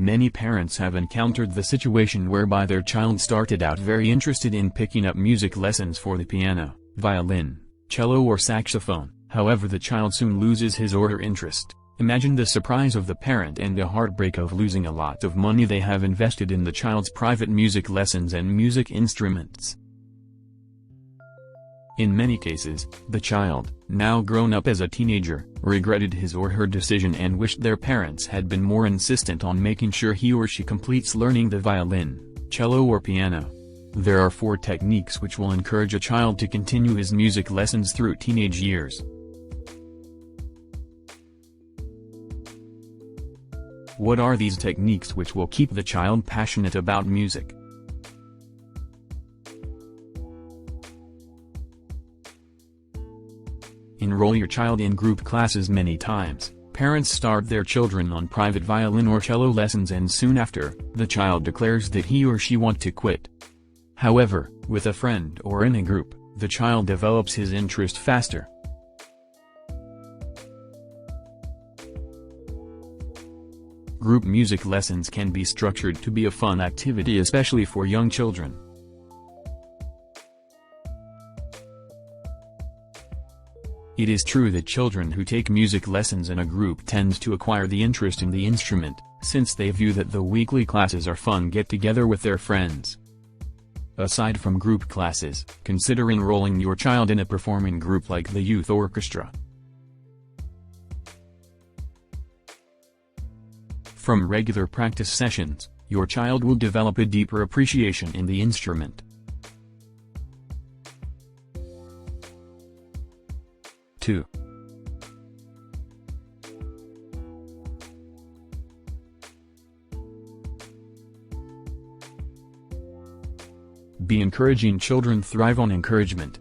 Many parents have encountered the situation whereby their child started out very interested in picking up music lessons for the piano, violin, cello or saxophone. However, the child soon loses his or her interest. Imagine the surprise of the parent and the heartbreak of losing a lot of money they have invested in the child's private music lessons and music instruments. In many cases, the child, now grown up as a teenager, regretted his or her decision and wished their parents had been more insistent on making sure he or she completes learning the violin, cello or piano. There are 4 techniques which will encourage a child to continue his music lessons through teenage years. What are these techniques which will keep the child passionate about music? Enroll your child in group classes many times. Parents start their children on private violin or cello lessons and soon after, the child declares that he or she wants to quit. However, with a friend or in a group, the child develops his interest faster. Group music lessons can be structured to be a fun activity, especially for young children. It is true that children who take music lessons in a group tend to acquire the interest in the instrument, since they view that the weekly classes are fun get-together with their friends. Aside from group classes, consider enrolling your child in a performing group like the youth orchestra. From regular practice sessions, your child will develop a deeper appreciation in the instrument. 2. Be encouraging. Children thrive on encouragement.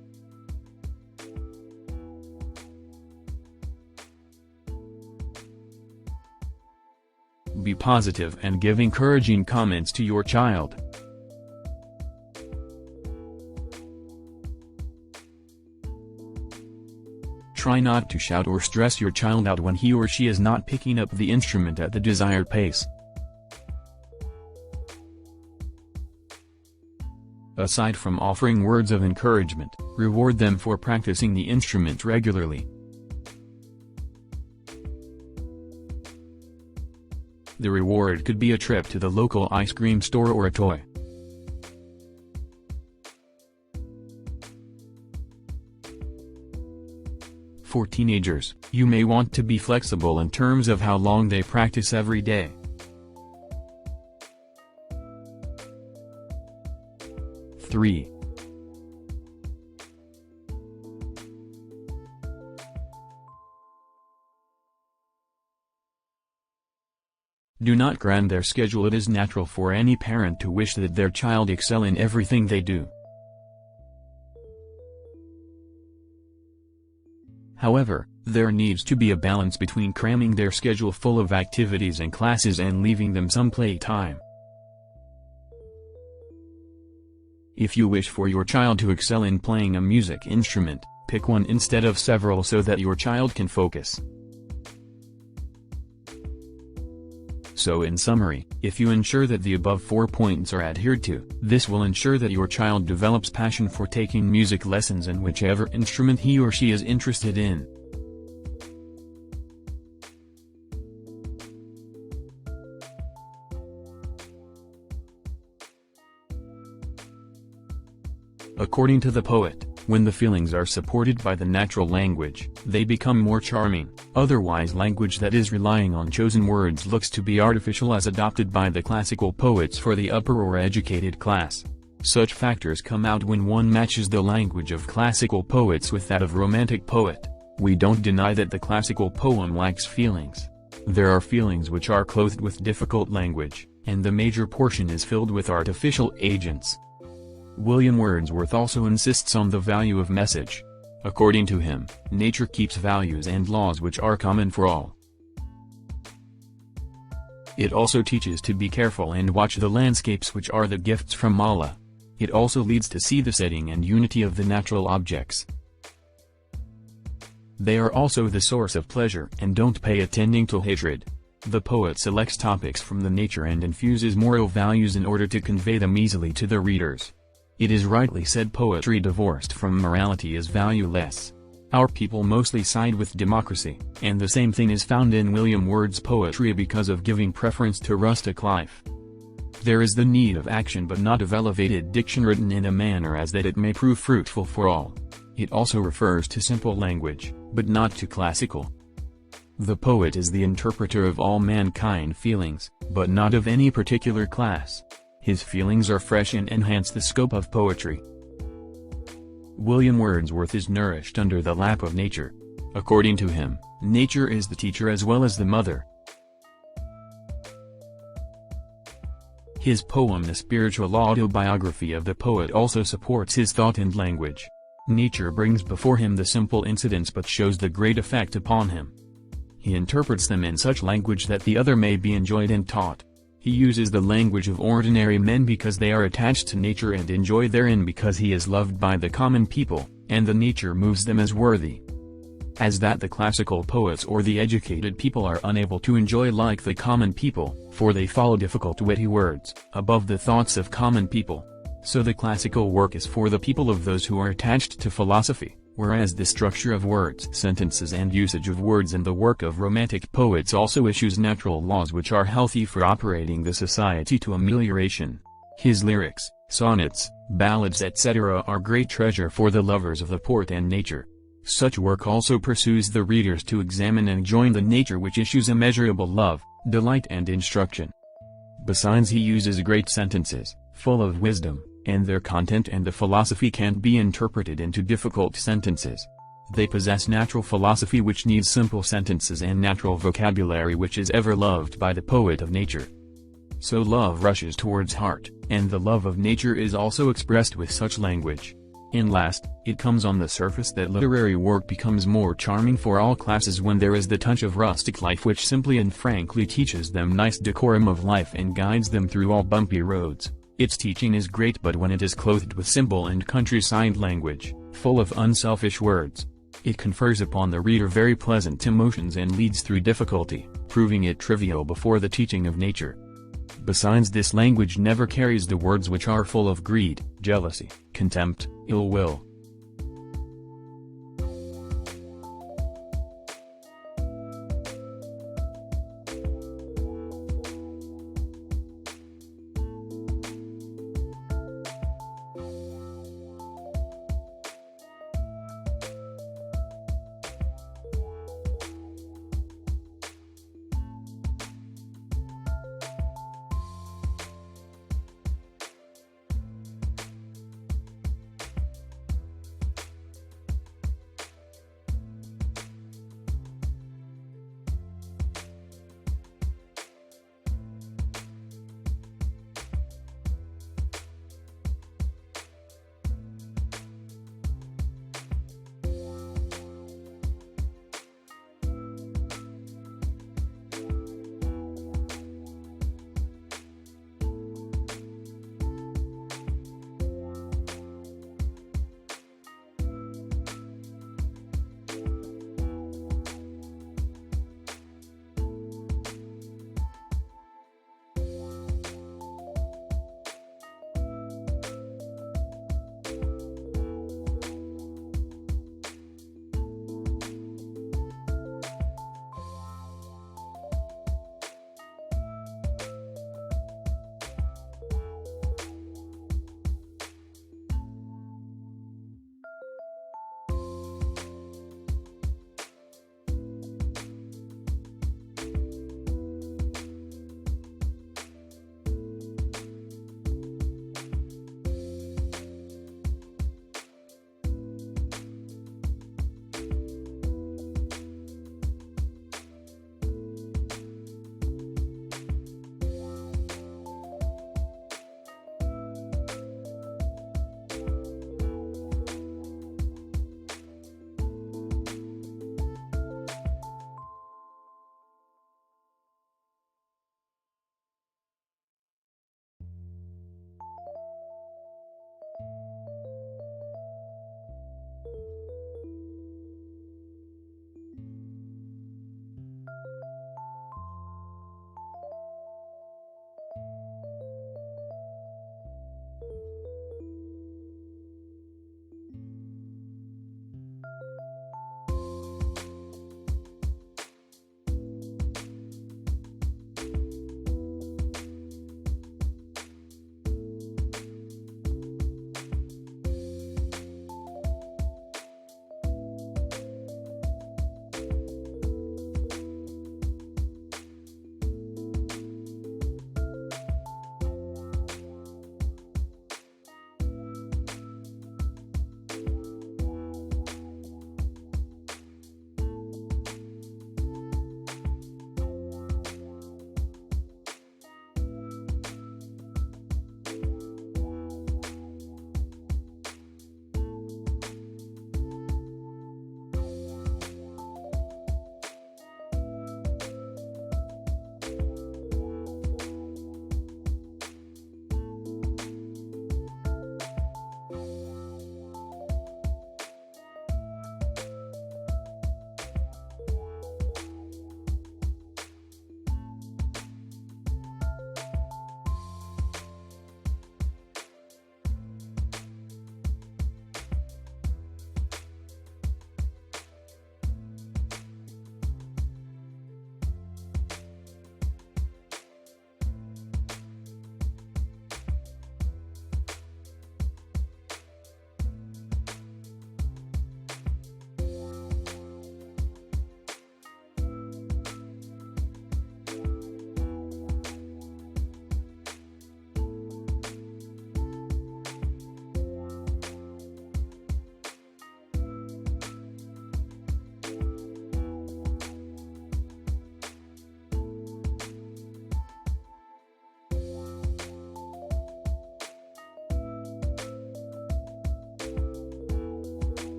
Be positive and give encouraging comments to your child. Try not to shout or stress your child out when he or she is not picking up the instrument at the desired pace. Aside from offering words of encouragement, reward them for practicing the instrument regularly. The reward could be a trip to the local ice cream store or a toy. For teenagers, you may want to be flexible in terms of how long they practice every day. Three. Do not cram their schedule. It is natural for any parent to wish that their child excel in everything they do. However, there needs to be a balance between cramming their schedule full of activities and classes and leaving them some play time. If you wish for your child to excel in playing a music instrument, pick one instead of several so that your child can focus. So in summary, if you ensure that the above 4 points are adhered to, this will ensure that your child develops passion for taking music lessons in whichever instrument he or she is interested in. According to the poet, when the feelings are supported by the natural language, they become more charming. Otherwise, language that is relying on chosen words looks to be artificial, as adopted by the classical poets for the upper or educated class. Such factors come out when one matches the language of classical poets with that of romantic poet. We don't deny that the classical poem lacks feelings. There are feelings which are clothed with difficult language, and the major portion is filled with artificial agents. William Wordsworth also insists on the value of message. According to him, nature keeps values and laws which are common for all. It also teaches to be careful and watch the landscapes which are the gifts from Allah. It also leads to see the setting and unity of the natural objects. They are also the source of pleasure and don't pay attending to hatred. The poet selects topics from the nature and infuses moral values in order to convey them easily to the readers. It is rightly said poetry divorced from morality is valueless. Our people mostly side with democracy, and the same thing is found in William Word's poetry because of giving preference to rustic life. There is the need of action but not of elevated diction written in a manner as that it may prove fruitful for all. It also refers to simple language, but not to classical. The poet is the interpreter of all mankind feelings, but not of any particular class. His feelings are fresh and enhance the scope of poetry. William Wordsworth is nourished under the lap of nature. According to him, nature is the teacher as well as the mother. His poem The Spiritual Autobiography of the Poet also supports his thought and language. Nature brings before him the simple incidents but shows the great effect upon him. He interprets them in such language that the other may be enjoyed and taught. He uses the language of ordinary men because they are attached to nature and enjoy therein because he is loved by the common people, and the nature moves them as worthy. As that the classical poets or the educated people are unable to enjoy like the common people, for they follow difficult witty words, above the thoughts of common people. So the classical work is for the people of those who are attached to philosophy, whereas the structure of words, sentences and usage of words in the work of romantic poets also issues natural laws which are healthy for operating the society to amelioration. His lyrics, sonnets, ballads etc. are great treasure for the lovers of the port and nature. Such work also pursues the readers to examine and join the nature which issues immeasurable love, delight and instruction. Besides he uses great sentences, full of wisdom, and their content and the philosophy can't be interpreted into difficult sentences. They possess natural philosophy which needs simple sentences and natural vocabulary which is ever loved by the poet of nature. So love rushes towards heart, and the love of nature is also expressed with such language. And last, it comes on the surface that literary work becomes more charming for all classes when there is the touch of rustic life which simply and frankly teaches them nice decorum of life and guides them through all bumpy roads. Its teaching is great but when it is clothed with simple and countryside language, full of unselfish words, it confers upon the reader very pleasant emotions and leads through difficulty, proving it trivial before the teaching of nature. Besides this language never carries the words which are full of greed, jealousy, contempt, ill will,